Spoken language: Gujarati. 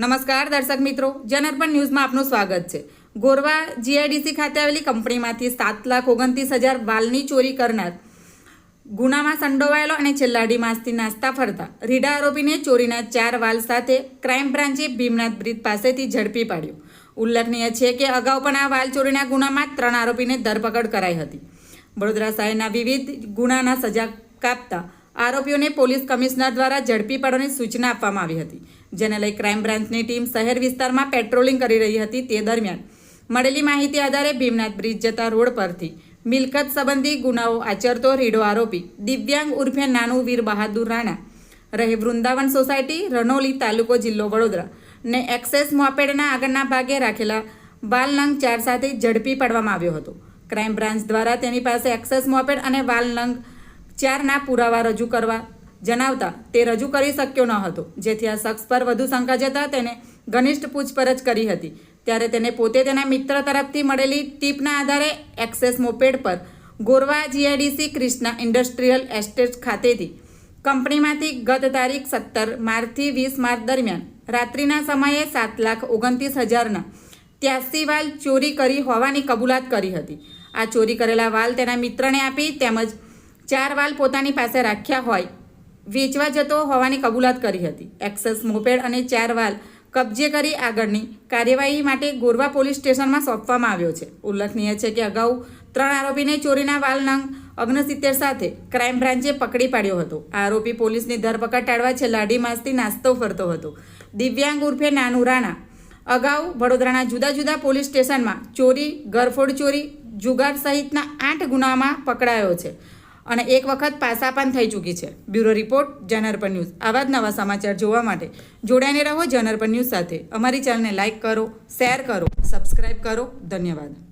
નમસ્કાર દર્શક મિત્રો, જનઅર્પણ ન્યૂઝમાં આપનું સ્વાગત છે। ગોરવા જીઆઈડીસી ખાતે આવેલી કંપનીમાંથી 7,29,000 વાલની ચોરી કરનાર ગુનામાં સંડોવાયેલો અને છેલ્લા અઢી માસથી નાસ્તા ફરતા રીઢા આરોપીને ચોરીના 4 વાલ સાથે ક્રાઇમ બ્રાન્ચે ભીમનાથ બ્રિજ પાસેથી ઝડપી પાડ્યો। ઉલ્લેખનીય છે કે અગાઉ પણ આ વાલ ચોરીના ગુનામાં 3 આરોપીને ધરપકડ કરાઈ હતી। વડોદરા શહેરના વિવિધ ગુનાના સજા કાપતા આરોપીઓને પોલીસ કમિશનર દ્વારા ઝડપી પાડવાની સૂચના આપવામાં આવી હતી, જેને લઈ ક્રાઇમ બ્રાન્ચની ટીમ શહેર વિસ્તારમાં પેટ્રોલિંગ કરી રહી હતી। તે દરમિયાન મળેલી માહિતી આધારે ભીમનાથ બ્રિજ જતા રોડ પરથી મિલકત સંબંધી ગુનાઓ આચરતો રીઢો આરોપી દિવ્યાંગ ઉર્ફે નાનુ વીર બહાદુર રાણા રહે વૃંદાવન સોસાયટી, રનોલી, તાલુકો જિલ્લો વડોદરા ને એક્સેસ મોપેડના આગળના ભાગે રાખેલા વાલ નંગ 4 સાથે ઝડપી પાડવામાં આવ્યો હતો। ક્રાઇમ બ્રાન્ચ દ્વારા તેની પાસે એક્સેસ મોપેડ અને વાલ નંગ 4ના પુરાવા રજૂ કરવા જણાવતા તે રજૂ કરી શક્યો ન હતો, જેથી આ શખ્સ પર વધુ શંકા જતા તેને ઘનિષ્ઠ પૂછપરછ કરી હતી। ત્યારે તેને પોતે તેના મિત્ર તરફથી મળેલી ટીપના આધારે એક્સેસ મોપેડ પર Gorwa GIDC Krishna industrial estate ખાતેથી કંપનીમાંથી ગત તારીખ 17 માર્ચથી 20 માર્ચ દરમિયાન રાત્રિના સમયે 7,29,000ના 83 વાલ ચોરી કરી હોવાની કબૂલાત કરી હતી। આ ચોરી કરેલા વાલ તેના મિત્રને આપી તેમજ 4 વાલ પોતાની પાસે રાખ્યા હોય વેચવા જતો હોવાની કબૂલાત કરી હતી। એક્સેસ મોપેડ અને 4 વાલ કબજે કરી આગળની કાર્યવાહી માટે ગોરવા પોલીસ સ્ટેશનમાં સોંપવામાં આવ્યો છે। ઉલ્લેખનીય છે કે અગાઉ 3 આરોપીને ચોરીના વાલ નંગ 69 સાથે ક્રાઇમ બ્રાન્ચે પકડી પાડ્યો હતો। આ આરોપી પોલીસની ધરપકડ ટાળવા છેલ્લા અઢી માસથી નાસ્તો ફરતો હતો। દિવ્યાંગ ઉર્ફે નાનુ રાણા અગાઉ વડોદરાના જુદા જુદા પોલીસ સ્ટેશનમાં ચોરી, ગરફોડ ચોરી, જુગાર સહિતના 8 ગુનામાં પકડાયો છે અને એક વખત પાસા પણ થઈ ચૂકી છે। Bureau report, Janarpan news. આવા જ નવા સમાચાર જોવા માટે જોડાઈને રહો જનઅર્પણ ન્યૂઝ સાથે। અમારી ચેનલને લાઇક કરો, શેર કરો, સબસ્ક્રાઇબ કરો। ધન્યવાદ।